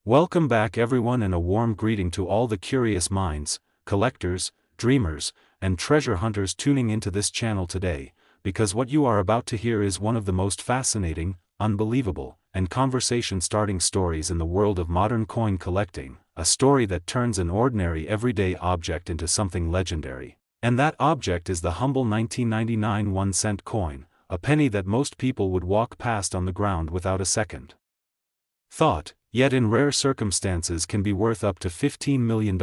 Welcome back everyone, and a warm greeting to all the curious minds, collectors, dreamers, and treasure hunters tuning into this channel today, because what you are about to hear is one of the most fascinating, unbelievable, and conversation-starting stories in the world of modern coin collecting, a story that turns an ordinary everyday object into something legendary. And that object is the humble 1999 1-cent coin, a penny that most people would walk past on the ground without a second thought, yet in rare circumstances can be worth up to $15 million,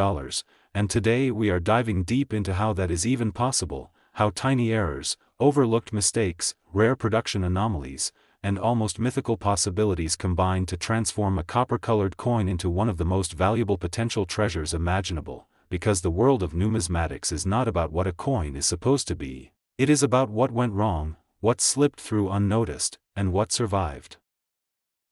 and today we are diving deep into how that is even possible, how tiny errors, overlooked mistakes, rare production anomalies, and almost mythical possibilities combine to transform a copper-colored coin into one of the most valuable potential treasures imaginable, because the world of numismatics is not about what a coin is supposed to be, it is about what went wrong, what slipped through unnoticed, and what survived.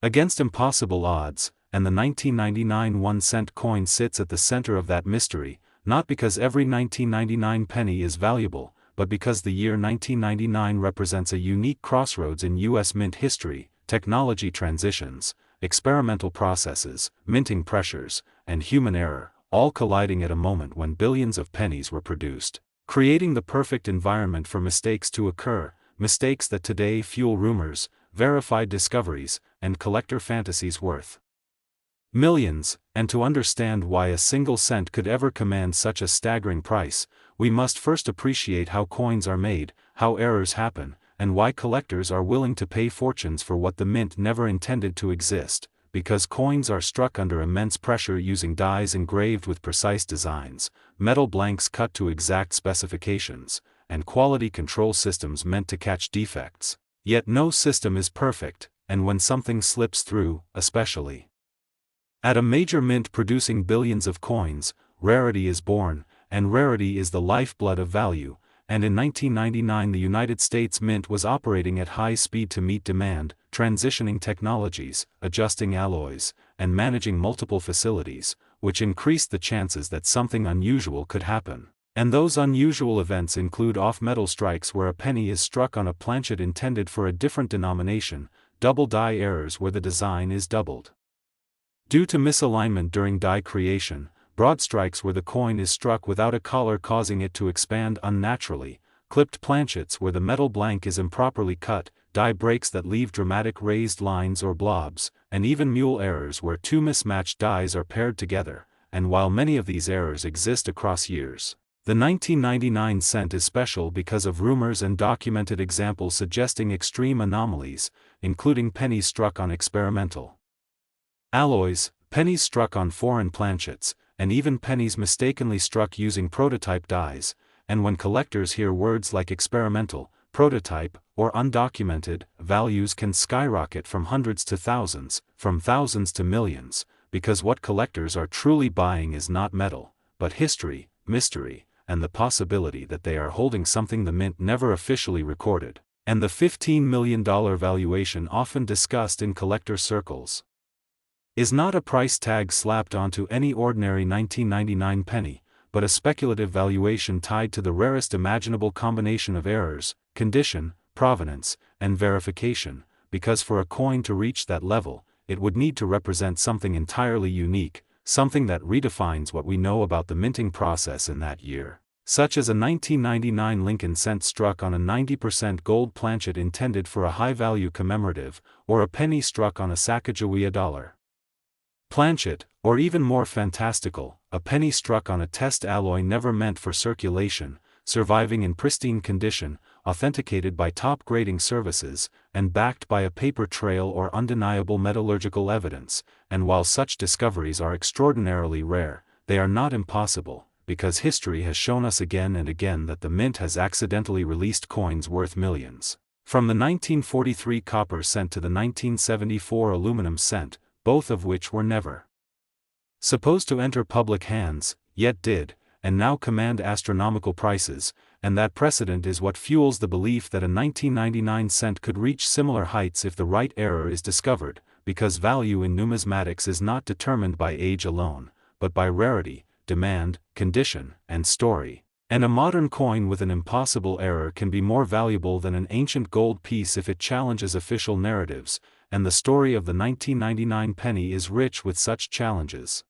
Against impossible odds, and the 1999 1-cent coin sits at the center of that mystery, not because every 1999 penny is valuable, but because the year 1999 represents a unique crossroads in U.S. mint history, technology transitions, experimental processes, minting pressures, and human error, all colliding at a moment when billions of pennies were produced, creating the perfect environment for mistakes to occur, mistakes that today fuel rumors, verified discoveries, and collector fantasies worth millions. And to understand why a single cent could ever command such a staggering price, we must first appreciate how coins are made, how errors happen, and why collectors are willing to pay fortunes for what the mint never intended to exist, because coins are struck under immense pressure using dies engraved with precise designs, metal blanks cut to exact specifications, and quality control systems meant to catch defects. Yet no system is perfect, and when something slips through, especially at a major mint producing billions of coins, rarity is born, and rarity is the lifeblood of value, and in 1999 the United States Mint was operating at high speed to meet demand, transitioning technologies, adjusting alloys, and managing multiple facilities, which increased the chances that something unusual could happen. And those unusual events include off-metal strikes where a penny is struck on a planchet intended for a different denomination, double die errors where the design is doubled due to misalignment during die creation, broad strikes where the coin is struck without a collar causing it to expand unnaturally, clipped planchets where the metal blank is improperly cut, die breaks that leave dramatic raised lines or blobs, and even mule errors where two mismatched dies are paired together. And while many of these errors exist across years, the 1999 cent is special because of rumors and documented examples suggesting extreme anomalies, including pennies struck on experimental alloys, pennies struck on foreign planchets, and even pennies mistakenly struck using prototype dies. And when collectors hear words like experimental, prototype, or undocumented, values can skyrocket from hundreds to thousands, from thousands to millions, because what collectors are truly buying is not metal, but history, mystery, and the possibility that they are holding something the mint never officially recorded, and the $15 million valuation often discussed in collector circles is not a price tag slapped onto any ordinary 1999 penny, but a speculative valuation tied to the rarest imaginable combination of errors, condition, provenance, and verification, because for a coin to reach that level, it would need to represent something entirely unique, something that redefines what we know about the minting process in that year, such as a 1999 Lincoln cent struck on a 90% gold planchet intended for a high-value commemorative, or a penny struck on a Sacagawea dollar planchet, or even more fantastical, a penny struck on a test alloy never meant for circulation, surviving in pristine condition, authenticated by top grading services, and backed by a paper trail or undeniable metallurgical evidence. And while such discoveries are extraordinarily rare, they are not impossible, because history has shown us again and again that the mint has accidentally released coins worth millions. From the 1943 copper cent to the 1974 aluminum cent, both of which were never supposed to enter public hands, yet did, and now command astronomical prices, and that precedent is what fuels the belief that a 1999 cent could reach similar heights if the right error is discovered, because value in numismatics is not determined by age alone, but by rarity, demand, condition, and story. And a modern coin with an impossible error can be more valuable than an ancient gold piece if it challenges official narratives, and the story of the 1999 penny is rich with such challenges.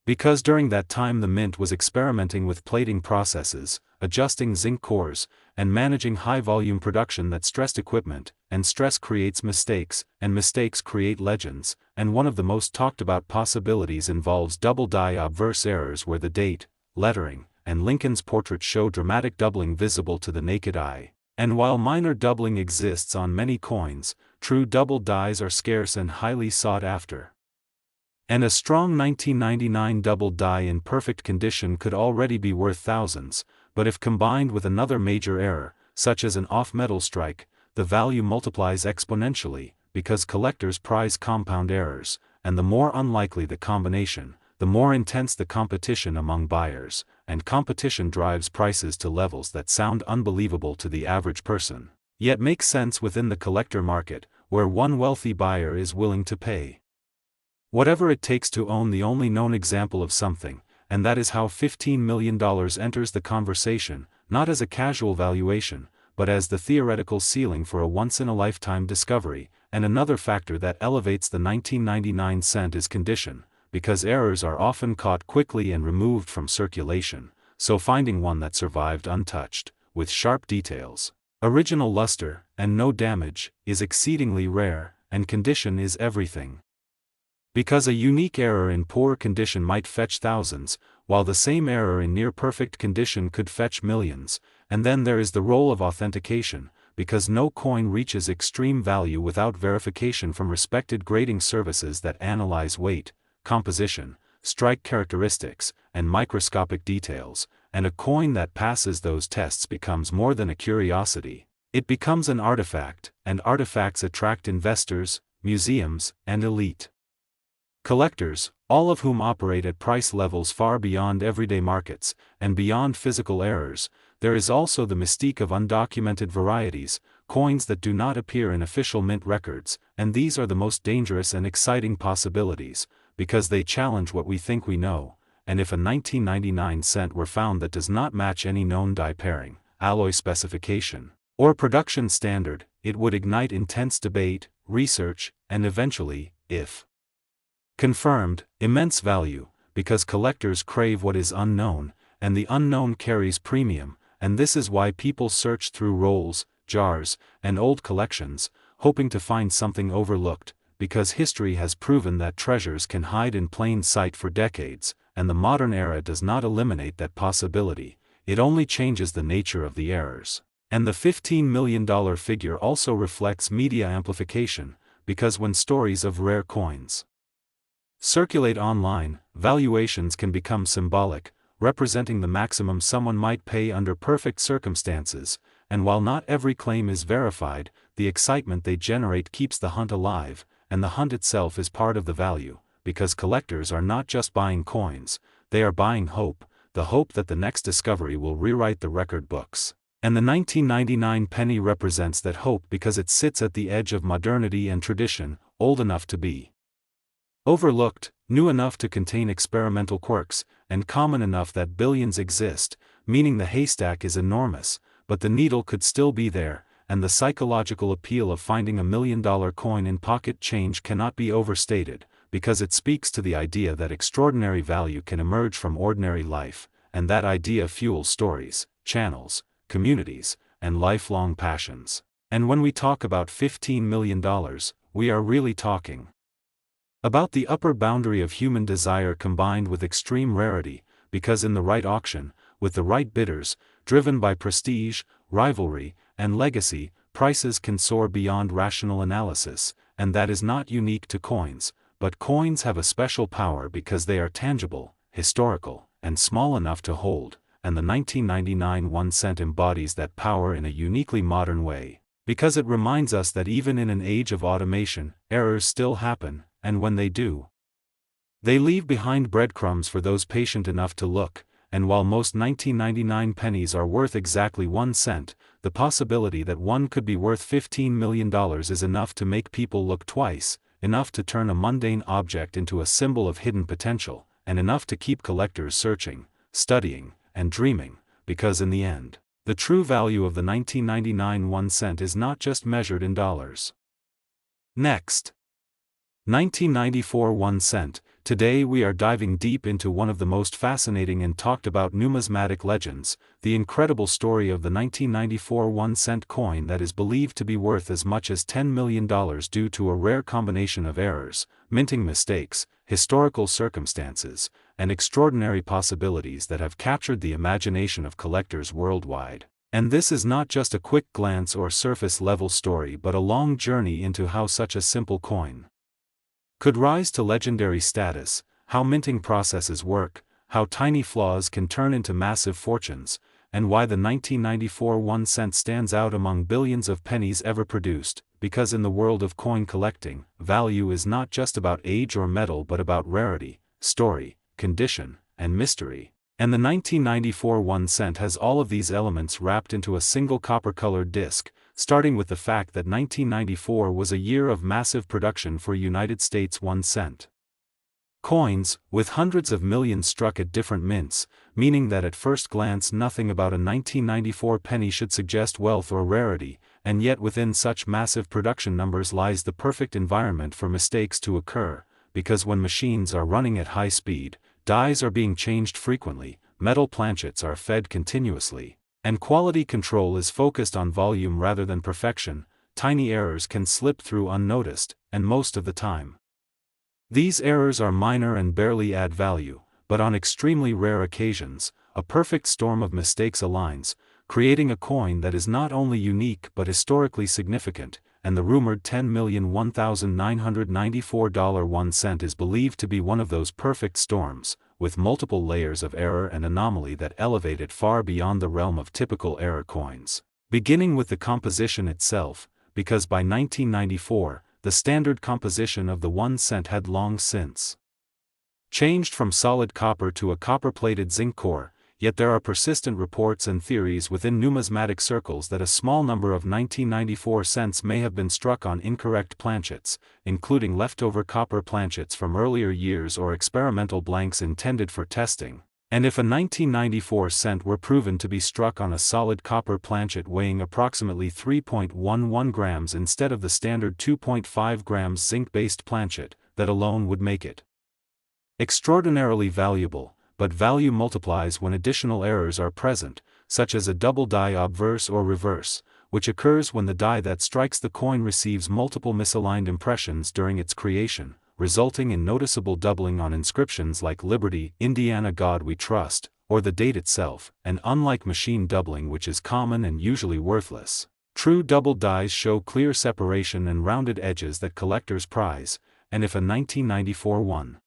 Because during that time the mint was experimenting with plating processes, adjusting zinc cores, and managing high-volume production that stressed equipment, and stress creates mistakes, and mistakes create legends, and one of the most talked-about possibilities involves double-die obverse errors where the date, lettering, and Lincoln's portrait show dramatic doubling visible to the naked eye. And while minor doubling exists on many coins, true double dies are scarce and highly sought after. And a strong 1999 double die in perfect condition could already be worth thousands, but if combined with another major error, such as an off-metal strike, the value multiplies exponentially, because collectors prize compound errors, and the more unlikely the combination, the more intense the competition among buyers, and competition drives prices to levels that sound unbelievable to the average person, yet make sense within the collector market, where one wealthy buyer is willing to pay whatever it takes to own the only known example of something, and that is how $15 million enters the conversation, not as a casual valuation, but as the theoretical ceiling for a once-in-a-lifetime discovery. And another factor that elevates the 1999 cent is condition, because errors are often caught quickly and removed from circulation, so finding one that survived untouched, with sharp details, original luster, and no damage, is exceedingly rare, and condition is everything. Because a unique error in poor condition might fetch thousands, while the same error in near-perfect condition could fetch millions. And then there is the role of authentication, because no coin reaches extreme value without verification from respected grading services that analyze weight, composition, strike characteristics, and microscopic details, and a coin that passes those tests becomes more than a curiosity. It becomes an artifact, and artifacts attract investors, museums, and elite collectors, all of whom operate at price levels far beyond everyday markets, and beyond physical errors. There is also the mystique of undocumented varieties, coins that do not appear in official mint records, and these are the most dangerous and exciting possibilities, because they challenge what we think we know. And if a 1999 cent were found that does not match any known die pairing, alloy specification, or production standard, it would ignite intense debate, research, and eventually, if confirmed, immense value, because collectors crave what is unknown, and the unknown carries premium, and this is why people search through rolls, jars, and old collections, hoping to find something overlooked, because history has proven that treasures can hide in plain sight for decades, and the modern era does not eliminate that possibility, it only changes the nature of the errors. And the $15 million figure also reflects media amplification, because when stories of rare coins circulate online, valuations can become symbolic, representing the maximum someone might pay under perfect circumstances, and while not every claim is verified, the excitement they generate keeps the hunt alive, and the hunt itself is part of the value, because collectors are not just buying coins, they are buying hope, the hope that the next discovery will rewrite the record books. And the 1999 penny represents that hope because it sits at the edge of modernity and tradition, old enough to be overlooked, new enough to contain experimental quirks, and common enough that billions exist, meaning the haystack is enormous, but the needle could still be there, and the psychological appeal of finding $1 million coin in pocket change cannot be overstated, because it speaks to the idea that extraordinary value can emerge from ordinary life, and that idea fuels stories, channels, communities, and lifelong passions. And when we talk about $15 million, we are really talking about the upper boundary of human desire combined with extreme rarity, because in the right auction, with the right bidders, driven by prestige, rivalry, and legacy, prices can soar beyond rational analysis, and that is not unique to coins, but coins have a special power because they are tangible, historical, and small enough to hold, and the 1999 1 cent embodies that power in a uniquely modern way, because it reminds us that even in an age of automation, errors still happen, and when they do, they leave behind breadcrumbs for those patient enough to look. And while most 1999 pennies are worth exactly 1 cent, the possibility that one could be worth $15 million is enough to make people look twice, enough to turn a mundane object into a symbol of hidden potential, and enough to keep collectors searching, studying, and dreaming, because in the end, the true value of the 1999 1 cent is not just measured in dollars. Next. 1994 1 cent. Today we are diving deep into one of the most fascinating and talked about numismatic legends, the incredible story of the 1994 1 cent coin that is believed to be worth as much as $10 million due to a rare combination of errors, minting mistakes, historical circumstances, and extraordinary possibilities that have captured the imagination of collectors worldwide. And this is not just a quick glance or surface-level story but a long journey into how such a simple coin could rise to legendary status, how minting processes work, how tiny flaws can turn into massive fortunes, and why the 1994 1 cent stands out among billions of pennies ever produced, because in the world of coin collecting, value is not just about age or metal but about rarity, story, condition, and mystery. And the 1994 1 cent has all of these elements wrapped into a single copper-colored disc, starting with the fact that 1994 was a year of massive production for United States 1 cent coins, with hundreds of millions struck at different mints, meaning that at first glance nothing about a 1994 penny should suggest wealth or rarity, and yet within such massive production numbers lies the perfect environment for mistakes to occur, because when machines are running at high speed, dies are being changed frequently, metal planchets are fed continuously, and quality control is focused on volume rather than perfection, tiny errors can slip through unnoticed, and most of the time these errors are minor and barely add value, but on extremely rare occasions, a perfect storm of mistakes aligns, creating a coin that is not only unique but historically significant, and the rumored $10,001,994 1 cent is believed to be one of those perfect storms, with multiple layers of error and anomaly that elevate it far beyond the realm of typical error coins. Beginning with the composition itself, because by 1994, the standard composition of the 1 cent had long since changed from solid copper to a copper-plated zinc core, yet there are persistent reports and theories within numismatic circles that a small number of 1994 cents may have been struck on incorrect planchets, including leftover copper planchets from earlier years or experimental blanks intended for testing. And if a 1994 cent were proven to be struck on a solid copper planchet weighing approximately 3.11 grams instead of the standard 2.5 grams zinc-based planchet, that alone would make it extraordinarily valuable, but value multiplies when additional errors are present, such as a double die obverse or reverse, which occurs when the die that strikes the coin receives multiple misaligned impressions during its creation, resulting in noticeable doubling on inscriptions like Liberty, Indiana God We Trust, or the date itself, and unlike machine doubling which is common and usually worthless, true double dies show clear separation and rounded edges that collectors prize, and if a 1994 1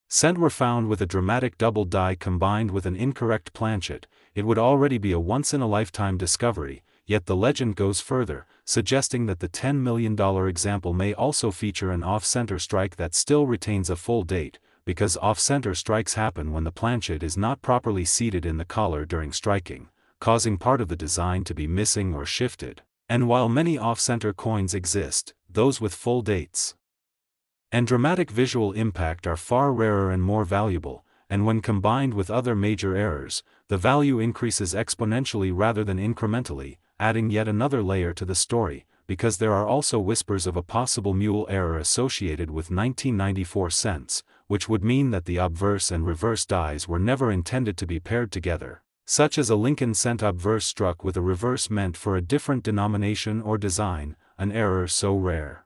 cent were found with a dramatic double die combined with an incorrect planchet, it would already be a once-in-a-lifetime discovery, yet the legend goes further, suggesting that the $10 million example may also feature an off-center strike that still retains a full date, because off-center strikes happen when the planchet is not properly seated in the collar during striking, causing part of the design to be missing or shifted. And while many off-center coins exist, those with full dates and dramatic visual impact are far rarer and more valuable, and when combined with other major errors, the value increases exponentially rather than incrementally, adding yet another layer to the story, because there are also whispers of a possible mule error associated with 1994 cents, which would mean that the obverse and reverse dies were never intended to be paired together, such as a Lincoln cent obverse struck with a reverse meant for a different denomination or design, an error so rare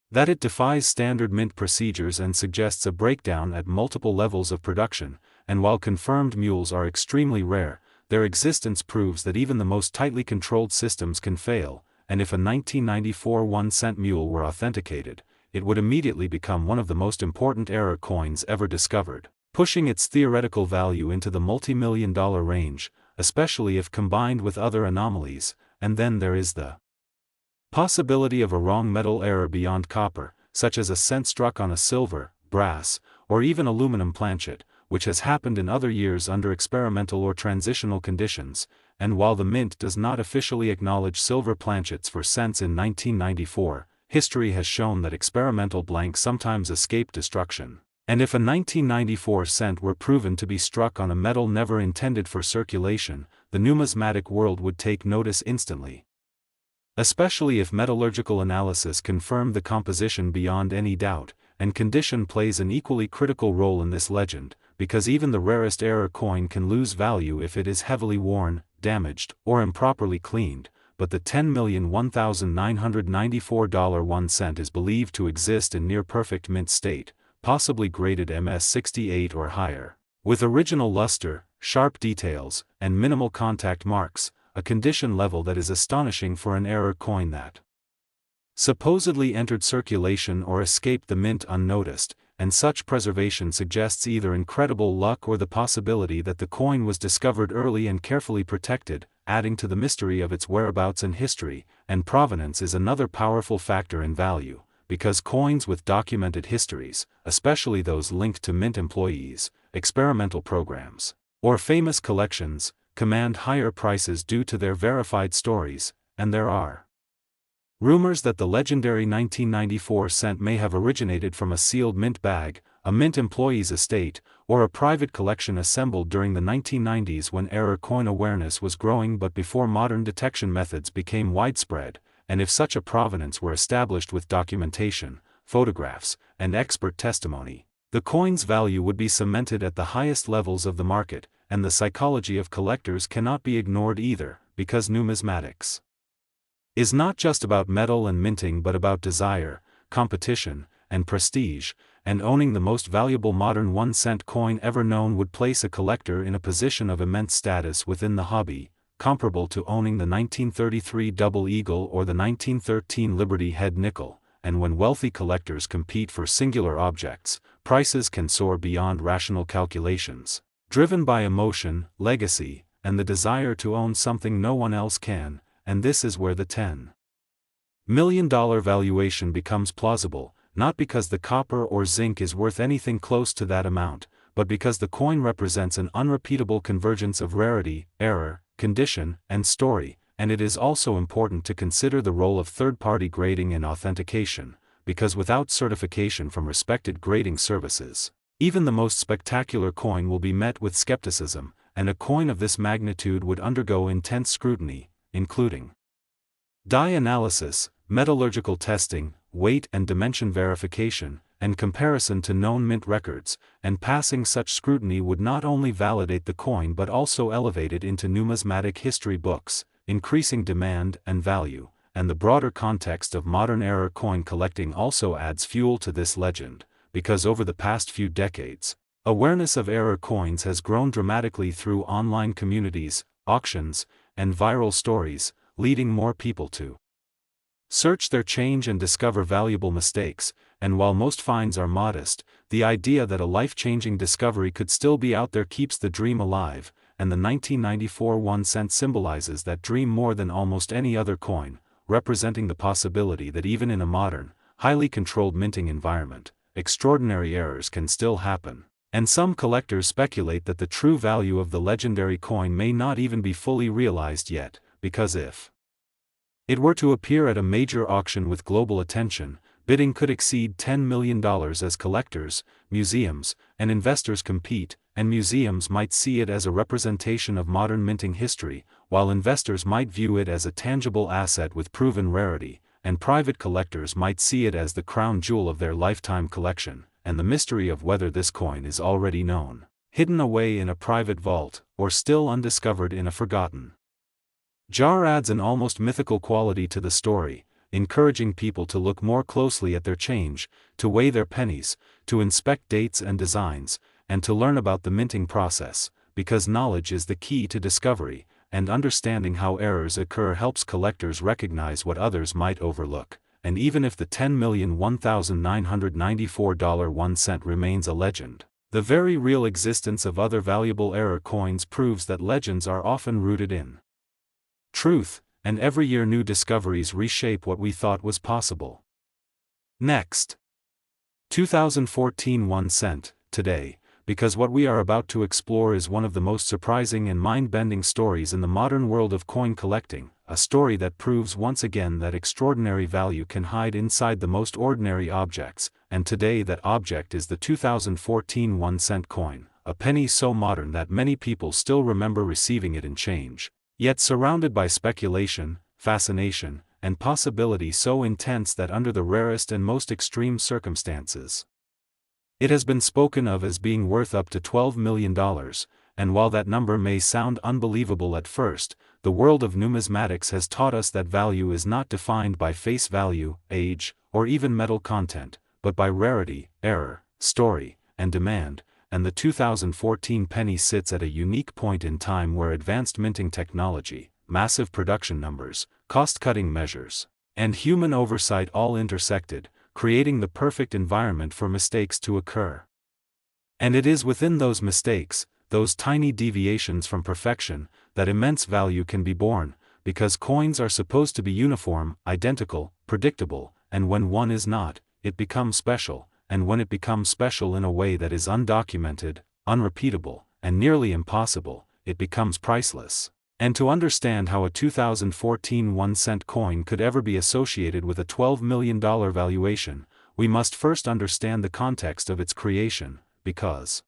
that it defies standard mint procedures and suggests a breakdown at multiple levels of production, and while confirmed mules are extremely rare, their existence proves that even the most tightly controlled systems can fail, and if a 1994 1 cent mule were authenticated, it would immediately become one of the most important error coins ever discovered, pushing its theoretical value into the multi-million-dollar range, especially if combined with other anomalies. And then there is the possibility of a wrong metal error beyond copper, such as a cent struck on a silver, brass, or even aluminum planchet, which has happened in other years under experimental or transitional conditions, and while the mint does not officially acknowledge silver planchets for cents in 1994, history has shown that experimental blanks sometimes escape destruction. And if a 1994 cent were proven to be struck on a metal never intended for circulation, the numismatic world would take notice instantly. Especially if metallurgical analysis confirmed the composition beyond any doubt, and condition plays an equally critical role in this legend, because even the rarest error coin can lose value if it is heavily worn, damaged, or improperly cleaned, but the $10,001,994 1 cent is believed to exist in near-perfect mint state, possibly graded MS68 or higher, with original luster, sharp details, and minimal contact marks, a condition level that is astonishing for an error coin that supposedly entered circulation or escaped the mint unnoticed, and such preservation suggests either incredible luck or the possibility that the coin was discovered early and carefully protected, adding to the mystery of its whereabouts and history. And provenance is another powerful factor in value, because coins with documented histories, especially those linked to mint employees, experimental programs, or famous collections, command higher prices due to their verified stories, and there are rumors that the legendary 1994 cent may have originated from a sealed mint bag, a mint employee's estate, or a private collection assembled during the 1990s when error coin awareness was growing but before modern detection methods became widespread, and if such a provenance were established with documentation, photographs, and expert testimony, the coin's value would be cemented at the highest levels of the market, and the psychology of collectors cannot be ignored either, because numismatics is not just about metal and minting but about desire, competition, and prestige, and owning the most valuable modern 1 cent coin ever known would place a collector in a position of immense status within the hobby, comparable to owning the 1933 Double Eagle or the 1913 Liberty Head nickel, and when wealthy collectors compete for singular objects, prices can soar beyond rational calculations, driven by emotion, legacy, and the desire to own something no one else can. And this is where the $10 million valuation becomes plausible, not because the copper or zinc is worth anything close to that amount, but because the coin represents an unrepeatable convergence of rarity, error, condition, and story, and it is also important to consider the role of third-party grading and authentication, because without certification from respected grading services, even the most spectacular coin will be met with skepticism, and a coin of this magnitude would undergo intense scrutiny, including dye analysis, metallurgical testing, weight and dimension verification, and comparison to known mint records, and passing such scrutiny would not only validate the coin but also elevate it into numismatic history books, increasing demand and value, and the broader context of modern error coin collecting also adds fuel to this legend, because over the past few decades, awareness of error coins has grown dramatically through online communities, auctions, and viral stories, leading more people to search their change and discover valuable mistakes. And while most finds are modest, the idea that a life-changing discovery could still be out there keeps the dream alive, and the 1994 1 cent symbolizes that dream more than almost any other coin, representing the possibility that even in a modern, highly controlled minting environment, extraordinary errors can still happen. And some collectors speculate that the true value of the legendary coin may not even be fully realized yet, because if it were to appear at a major auction with global attention, bidding could exceed $10 million as collectors, museums, and investors compete, and museums might see it as a representation of modern minting history, while investors might view it as a tangible asset with proven rarity, and private collectors might see it as the crown jewel of their lifetime collection, and the mystery of whether this coin is already known, hidden away in a private vault, or still undiscovered in a forgotten jar adds an almost mythical quality to the story, encouraging people to look more closely at their change, to weigh their pennies, to inspect dates and designs, and to learn about the minting process, because knowledge is the key to discovery, and understanding how errors occur helps collectors recognize what others might overlook. And even if the $10,001,994 1 cent remains a legend, the very real existence of other valuable error coins proves that legends are often rooted in truth, and every year new discoveries reshape what we thought was possible. Next, 2014 1 cent, today, because what we are about to explore is one of the most surprising and mind-bending stories in the modern world of coin collecting, a story that proves once again that extraordinary value can hide inside the most ordinary objects, and today that object is the 2014 1 cent coin, a penny so modern that many people still remember receiving it in change. Yet surrounded by speculation, fascination, and possibility so intense that under the rarest and most extreme circumstances, it has been spoken of as being worth up to $12 million, and while that number may sound unbelievable at first, the world of numismatics has taught us that value is not defined by face value, age, or even metal content, but by rarity, error, story, and demand, and the 2014 penny sits at a unique point in time where advanced minting technology, massive production numbers, cost-cutting measures, and human oversight all intersected, creating the perfect environment for mistakes to occur. And it is within those mistakes, those tiny deviations from perfection, that immense value can be born, because coins are supposed to be uniform, identical, predictable, and when one is not, it becomes special, and when it becomes special in a way that is undocumented, unrepeatable, and nearly impossible, it becomes priceless. And to understand how a 2014 1-cent coin could ever be associated with a $12 million valuation, we must first understand the context of its creation, because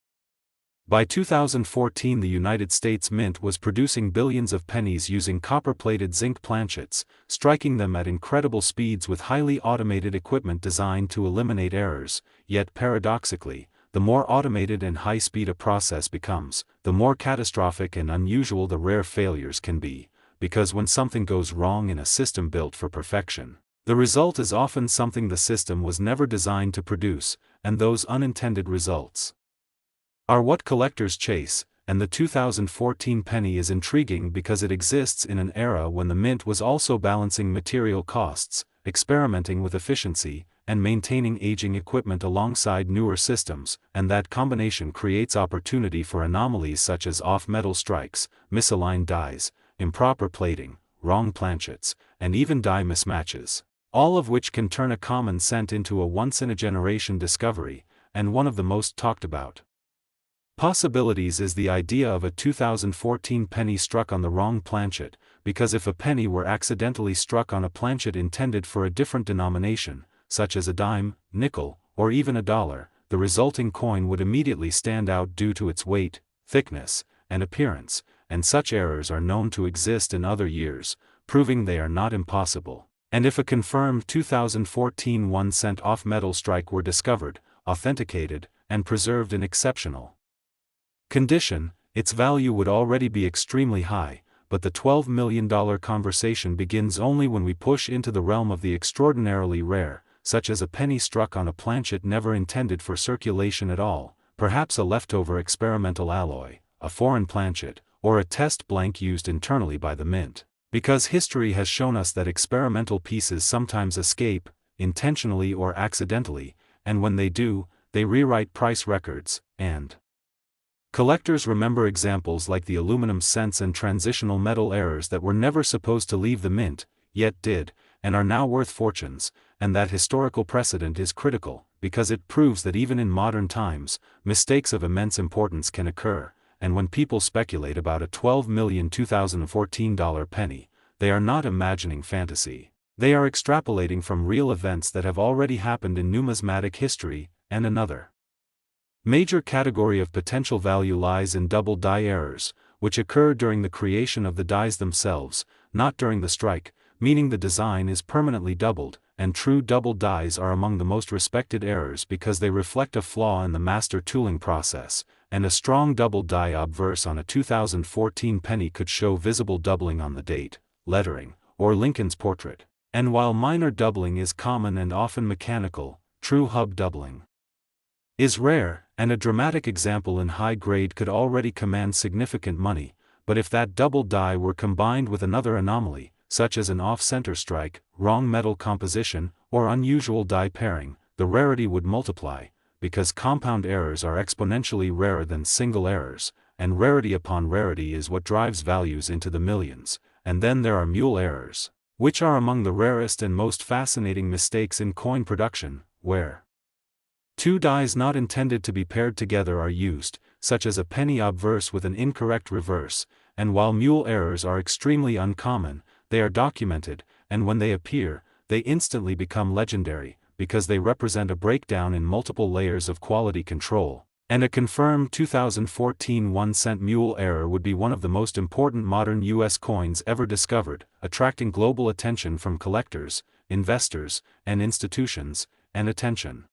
by 2014 the United States Mint was producing billions of pennies using copper-plated zinc planchets, striking them at incredible speeds with highly automated equipment designed to eliminate errors, yet paradoxically, the more automated and high-speed a process becomes, the more catastrophic and unusual the rare failures can be, because when something goes wrong in a system built for perfection, the result is often something the system was never designed to produce, and those unintended results are what collectors chase, and the 2014 penny is intriguing because it exists in an era when the mint was also balancing material costs, experimenting with efficiency, and maintaining aging equipment alongside newer systems, and that combination creates opportunity for anomalies such as off-metal strikes, misaligned dies, improper plating, wrong planchets, and even die mismatches, all of which can turn a common cent into a once-in-a-generation discovery, and one of the most talked about possibilities is the idea of a 2014 penny struck on the wrong planchet, because if a penny were accidentally struck on a planchet intended for a different denomination, such as a dime, nickel, or even a dollar, the resulting coin would immediately stand out due to its weight, thickness, and appearance, and such errors are known to exist in other years, proving they are not impossible. And if a confirmed 2014 1-cent off-metal strike were discovered, authenticated, and preserved in exceptional condition, its value would already be extremely high, but the $12 million conversation begins only when we push into the realm of the extraordinarily rare, such as a penny struck on a planchet never intended for circulation at all, perhaps a leftover experimental alloy, a foreign planchet, or a test blank used internally by the mint. Because history has shown us that experimental pieces sometimes escape, intentionally or accidentally, and when they do, they rewrite price records, and collectors remember examples like the aluminum cents and transitional metal errors that were never supposed to leave the mint, yet did, and are now worth fortunes, and that historical precedent is critical, because it proves that even in modern times, mistakes of immense importance can occur, and when people speculate about a $12 million 2014 penny, they are not imagining fantasy. They are extrapolating from real events that have already happened in numismatic history, and another major category of potential value lies in double die errors, which occur during the creation of the dies themselves, not during the strike, meaning the design is permanently doubled, and true double dies are among the most respected errors because they reflect a flaw in the master tooling process, and a strong double die obverse on a 2014 penny could show visible doubling on the date, lettering, or Lincoln's portrait. And while minor doubling is common and often mechanical, true hub doubling is rare, and a dramatic example in high grade could already command significant money, but if that double die were combined with another anomaly, such as an off-center strike, wrong metal composition, or unusual die pairing, the rarity would multiply, because compound errors are exponentially rarer than single errors, and rarity upon rarity is what drives values into the millions. And then there are mule errors, which are among the rarest and most fascinating mistakes in coin production, where two dies not intended to be paired together are used, such as a penny obverse with an incorrect reverse, and while mule errors are extremely uncommon, they are documented, and when they appear, they instantly become legendary, because they represent a breakdown in multiple layers of quality control, And a confirmed 2014 1-cent mule error would be one of the most important modern U.S. coins ever discovered, attracting global attention from collectors, investors, and institutions. And attention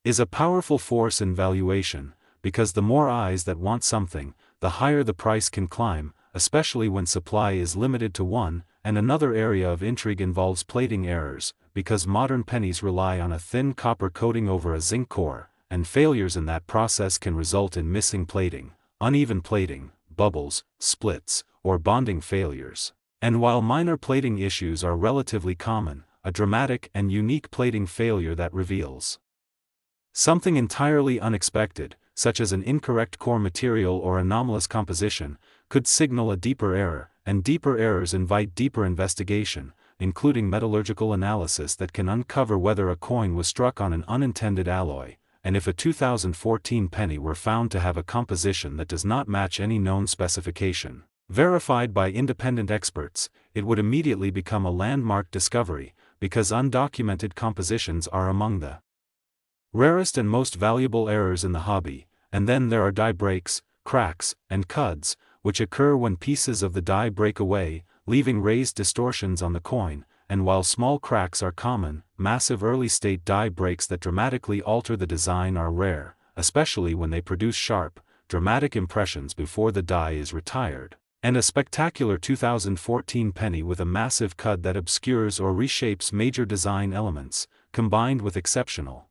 is a powerful force in valuation, because the more eyes that want something, the higher the price can climb, especially when supply is limited to one. And another area of intrigue involves plating errors, because modern pennies rely on a thin copper coating over a zinc core, and failures in that process can result in missing plating, uneven plating, bubbles, splits, or bonding failures. And while minor plating issues are relatively common, a dramatic and unique plating failure that reveals something entirely unexpected, such as an incorrect core material or anomalous composition, could signal a deeper error, and deeper errors invite deeper investigation, including metallurgical analysis that can uncover whether a coin was struck on an unintended alloy. And if a 2014 penny were found to have a composition that does not match any known specification, verified by independent experts, it would immediately become a landmark discovery, because undocumented compositions are among the rarest and most valuable errors in the hobby. And then there are die breaks, cracks, and cuds, which occur when pieces of the die break away, leaving raised distortions on the coin. And while small cracks are common, massive early-state die breaks that dramatically alter the design are rare, especially when they produce sharp, dramatic impressions before the die is retired. And a spectacular 2014 penny with a massive cud that obscures or reshapes major design elements, combined with exceptional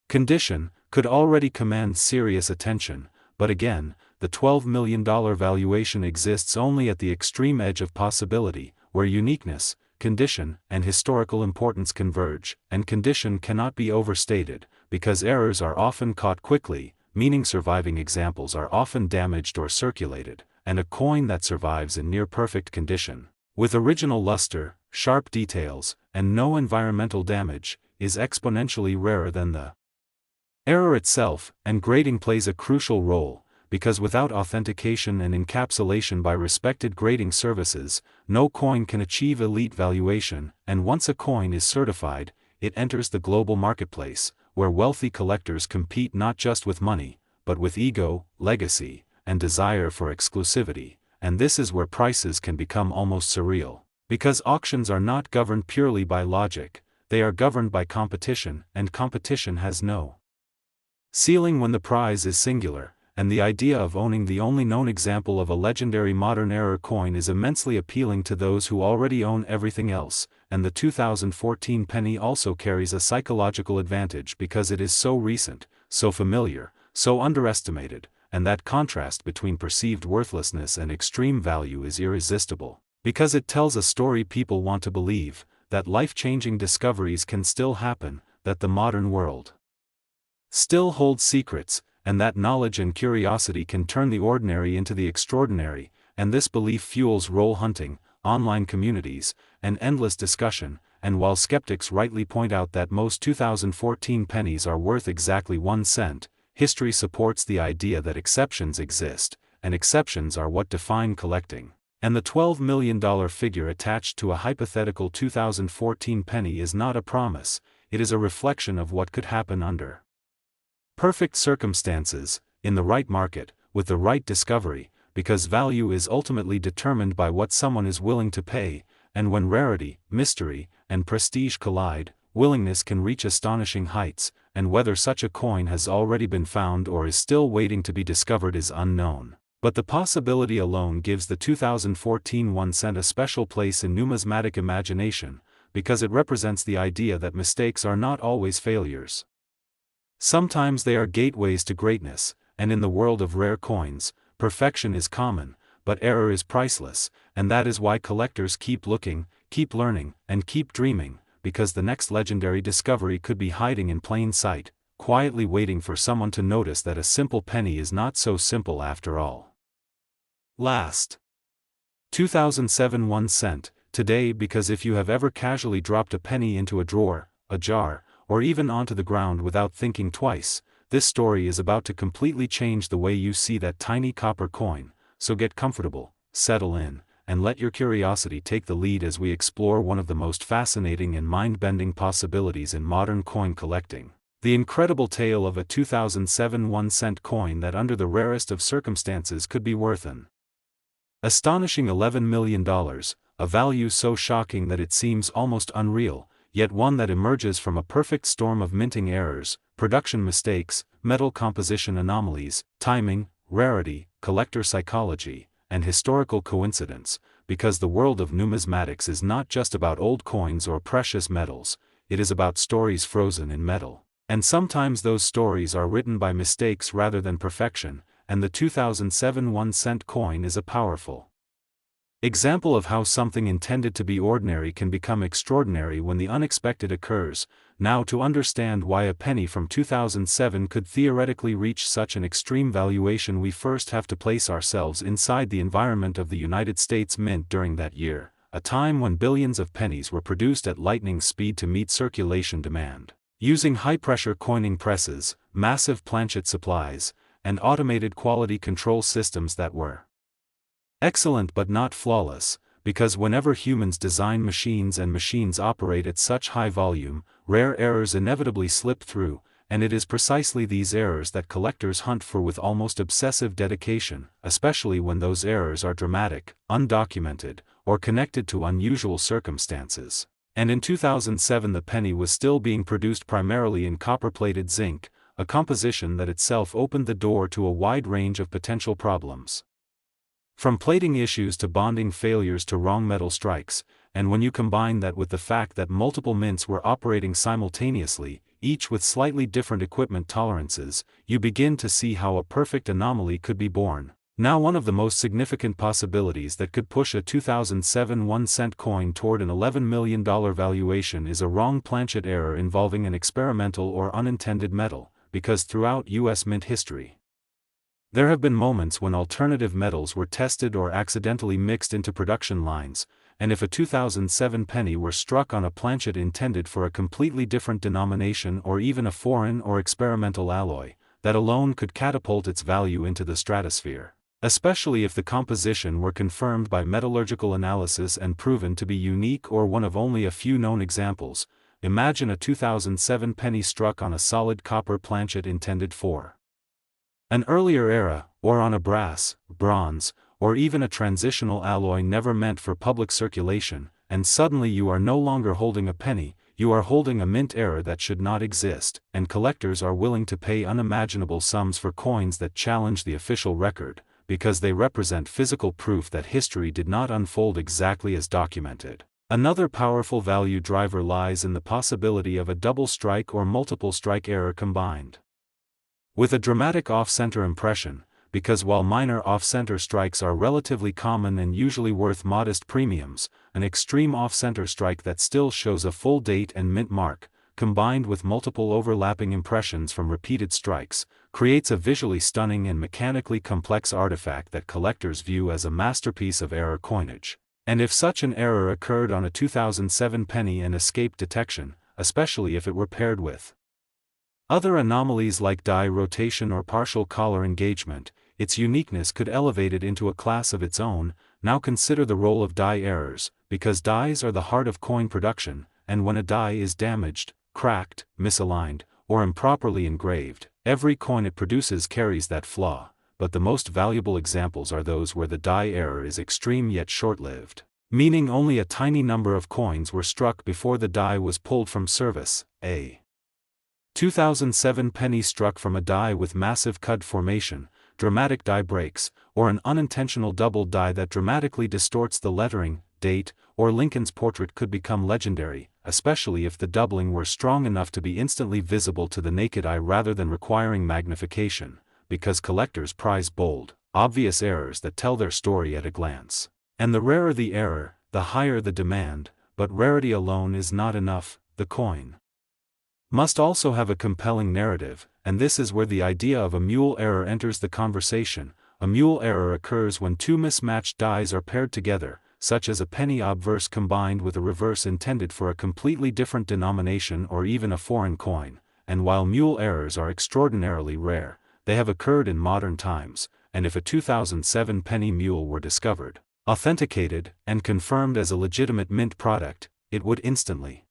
condition, could already command serious attention. But again, the $12 million valuation exists only at the extreme edge of possibility, where uniqueness, condition, and historical importance converge. And condition cannot be overstated, because errors are often caught quickly, meaning surviving examples are often damaged or circulated, and a coin that survives in near-perfect condition, with original luster, sharp details, and no environmental damage, is exponentially rarer than the error itself. And grading plays a crucial role, because without authentication and encapsulation by respected grading services, no coin can achieve elite valuation. And once a coin is certified, it enters the global marketplace, where wealthy collectors compete not just with money, but with ego, legacy, and desire for exclusivity. And this is where prices can become almost surreal, because auctions are not governed purely by logic, they are governed by competition, and competition has no ceiling when the prize is singular. And the idea of owning the only known example of a legendary modern era coin is immensely appealing to those who already own everything else. And the 2014 penny also carries a psychological advantage because it is so recent, so familiar, so underestimated, and that contrast between perceived worthlessness and extreme value is irresistible, because it tells a story people want to believe, that life-changing discoveries can still happen, that the modern world still holds secrets, and that knowledge and curiosity can turn the ordinary into the extraordinary. And this belief fuels roll hunting, online communities, and endless discussion. And while skeptics rightly point out that most 2014 pennies are worth exactly 1 cent, history supports the idea that exceptions exist, and exceptions are what define collecting. And the $12 million figure attached to a hypothetical 2014 penny is not a promise, it is a reflection of what could happen under perfect circumstances, in the right market, with the right discovery, because value is ultimately determined by what someone is willing to pay. And when rarity, mystery, and prestige collide, willingness can reach astonishing heights. And whether such a coin has already been found or is still waiting to be discovered is unknown. But the possibility alone gives the 2014 1 cent a special place in numismatic imagination, because it represents the idea that mistakes are not always failures. Sometimes they are gateways to greatness. And in the world of rare coins, perfection is common, but error is priceless. And that is why collectors keep looking, keep learning, and keep dreaming, because the next legendary discovery could be hiding in plain sight, quietly waiting for someone to notice that a simple penny is not so simple after all. Last 2007 1 cent, today, because if you have ever casually dropped a penny into a drawer, a jar, or even onto the ground without thinking twice, this story is about to completely change the way you see that tiny copper coin. So get comfortable, settle in, and let your curiosity take the lead as we explore one of the most fascinating and mind-bending possibilities in modern coin collecting. The incredible tale of a 2007 1-cent coin that under the rarest of circumstances could be worth an astonishing $11 million, a value so shocking that it seems almost unreal, yet one that emerges from a perfect storm of minting errors, production mistakes, metal composition anomalies, timing, rarity, collector psychology, and historical coincidence, because the world of numismatics is not just about old coins or precious metals, it is about stories frozen in metal. And sometimes those stories are written by mistakes rather than perfection, and the 2007 1-cent coin is a powerful example of how something intended to be ordinary can become extraordinary when the unexpected occurs. Now, to understand why a penny from 2007 could theoretically reach such an extreme valuation, we first have to place ourselves inside the environment of the United States Mint during that year, a time when billions of pennies were produced at lightning speed to meet circulation demand. Using high-pressure coining presses, massive planchet supplies, and automated quality control systems that were excellent but not flawless, because whenever humans design machines and machines operate at such high volume, rare errors inevitably slip through, and it is precisely these errors that collectors hunt for with almost obsessive dedication, especially when those errors are dramatic, undocumented, or connected to unusual circumstances. And in 2007 the penny was still being produced primarily in copper-plated zinc, a composition that itself opened the door to a wide range of potential problems. From plating issues to bonding failures to wrong metal strikes, and when you combine that with the fact that multiple mints were operating simultaneously, each with slightly different equipment tolerances, you begin to see how a perfect anomaly could be born. Now, one of the most significant possibilities that could push a 2007 1-cent coin toward an $11 million valuation is a wrong planchet error involving an experimental or unintended metal, because throughout U.S. mint history, there have been moments when alternative metals were tested or accidentally mixed into production lines, and if a 2007 penny were struck on a planchet intended for a completely different denomination or even a foreign or experimental alloy, that alone could catapult its value into the stratosphere, especially if the composition were confirmed by metallurgical analysis and proven to be unique or one of only a few known examples. Imagine a 2007 penny struck on a solid copper planchet intended for an earlier era, or on a brass, bronze, or even a transitional alloy never meant for public circulation, and suddenly you are no longer holding a penny, you are holding a mint error that should not exist, and collectors are willing to pay unimaginable sums for coins that challenge the official record, because they represent physical proof that history did not unfold exactly as documented. Another powerful value driver lies in the possibility of a double strike or multiple strike error combined with a dramatic off-center impression, because while minor off-center strikes are relatively common and usually worth modest premiums, an extreme off-center strike that still shows a full date and mint mark, combined with multiple overlapping impressions from repeated strikes, creates a visually stunning and mechanically complex artifact that collectors view as a masterpiece of error coinage. And if such an error occurred on a 2007 penny and escaped detection, especially if it were paired with other anomalies like die rotation or partial collar engagement, its uniqueness could elevate it into a class of its own. Now consider the role of die errors, because dies are the heart of coin production, and when a die is damaged, cracked, misaligned, or improperly engraved, every coin it produces carries that flaw, but the most valuable examples are those where the die error is extreme yet short-lived, meaning only a tiny number of coins were struck before the die was pulled from service. A 2007 penny struck from a die with massive cud formation, dramatic die breaks, or an unintentional double die that dramatically distorts the lettering, date, or Lincoln's portrait could become legendary, especially if the doubling were strong enough to be instantly visible to the naked eye rather than requiring magnification, because collectors prize bold, obvious errors that tell their story at a glance. And the rarer the error, the higher the demand, but rarity alone is not enough. The coin must also have a compelling narrative, and this is where the idea of a mule error enters the conversation. A mule error occurs when two mismatched dies are paired together, such as a penny obverse combined with a reverse intended for a completely different denomination or even a foreign coin, and while mule errors are extraordinarily rare, they have occurred in modern times, and if a 2007 penny mule were discovered, authenticated, and confirmed as a legitimate mint product, it would instantly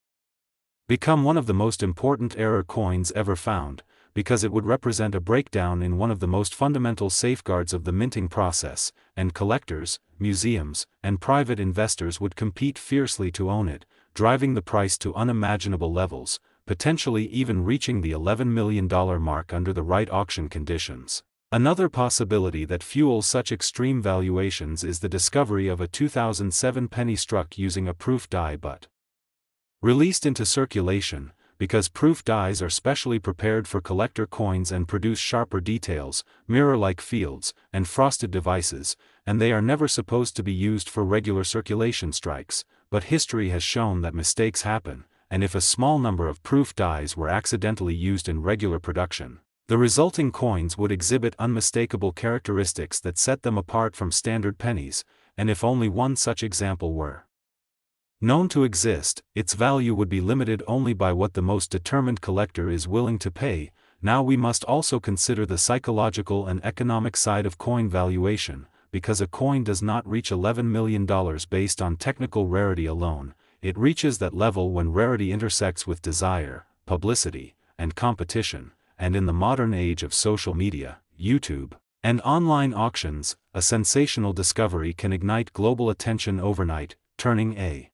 become one of the most important error coins ever found, because it would represent a breakdown in one of the most fundamental safeguards of the minting process, and collectors, museums, and private investors would compete fiercely to own it, driving the price to unimaginable levels, potentially even reaching the $11 million mark under the right auction conditions. Another possibility that fuels such extreme valuations is the discovery of a 2007 penny struck using a proof die but released into circulation, because proof dies are specially prepared for collector coins and produce sharper details, mirror-like fields, and frosted devices, and they are never supposed to be used for regular circulation strikes, but history has shown that mistakes happen, and if a small number of proof dies were accidentally used in regular production, the resulting coins would exhibit unmistakable characteristics that set them apart from standard pennies, and if only one such example were known to exist, its value would be limited only by what the most determined collector is willing to pay. Now we must also consider the psychological and economic side of coin valuation, because a coin does not reach $11 million based on technical rarity alone, it reaches that level when rarity intersects with desire, publicity, and competition, and in the modern age of social media, YouTube, and online auctions, a sensational discovery can ignite global attention overnight, turning a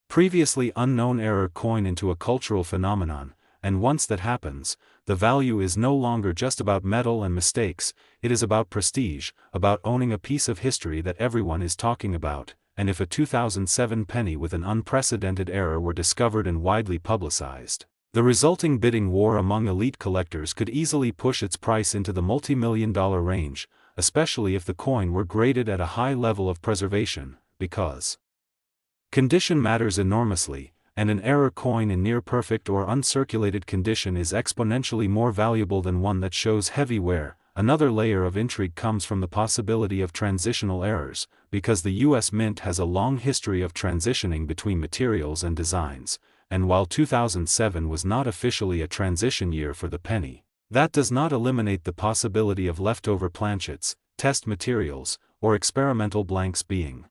previously unknown error coin into a cultural phenomenon, and once that happens, the value is no longer just about metal and mistakes, it is about prestige, about owning a piece of history that everyone is talking about, and if a 2007 penny with an unprecedented error were discovered and widely publicized, the resulting bidding war among elite collectors could easily push its price into the multi-million-dollar range, especially if the coin were graded at a high level of preservation, because condition matters enormously, and an error coin in near-perfect or uncirculated condition is exponentially more valuable than one that shows heavy wear. Another layer of intrigue comes from the possibility of transitional errors, because the U.S. Mint has a long history of transitioning between materials and designs, and while 2007 was not officially a transition year for the penny, that does not eliminate the possibility of leftover planchets, test materials, or experimental blanks being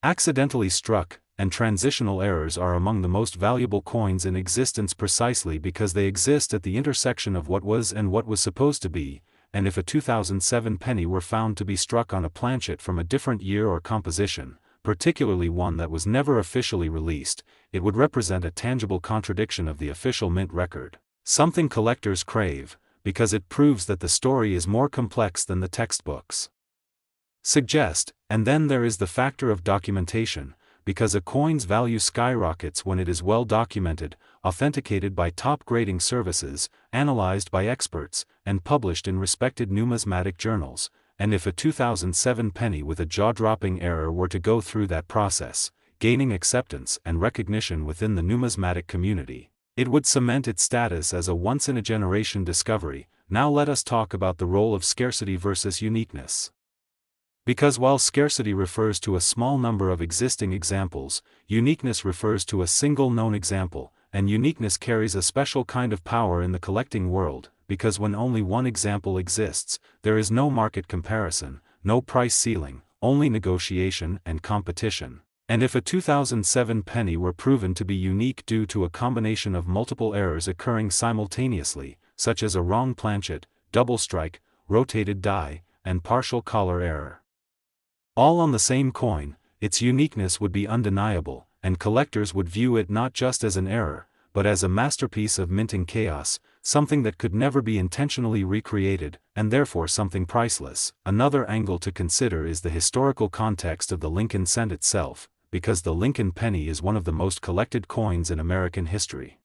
accidentally struck, and transitional errors are among the most valuable coins in existence precisely because they exist at the intersection of what was and what was supposed to be, and if a 2007 penny were found to be struck on a planchet from a different year or composition, particularly one that was never officially released, it would represent a tangible contradiction of the official mint record, something collectors crave, because it proves that the story is more complex than the textbooks suggest. And then there is the factor of documentation, because a coin's value skyrockets when it is well documented, authenticated by top grading services, analyzed by experts, and published in respected numismatic journals, and if a 2007 penny with a jaw-dropping error were to go through that process, gaining acceptance and recognition within the numismatic community, it would cement its status as a once-in-a-generation discovery. Now let us talk about the role of scarcity versus uniqueness. Because while scarcity refers to a small number of existing examples, uniqueness refers to a single known example, and uniqueness carries a special kind of power in the collecting world, because when only one example exists, there is no market comparison, no price ceiling, only negotiation and competition. And if a 2007 penny were proven to be unique due to a combination of multiple errors occurring simultaneously, such as a wrong planchet, double strike, rotated die, and partial collar error, all on the same coin, its uniqueness would be undeniable, and collectors would view it not just as an error, but as a masterpiece of minting chaos, something that could never be intentionally recreated, and therefore something priceless. Another angle to consider is the historical context of the Lincoln cent itself, because the Lincoln penny is one of the most collected coins in American history.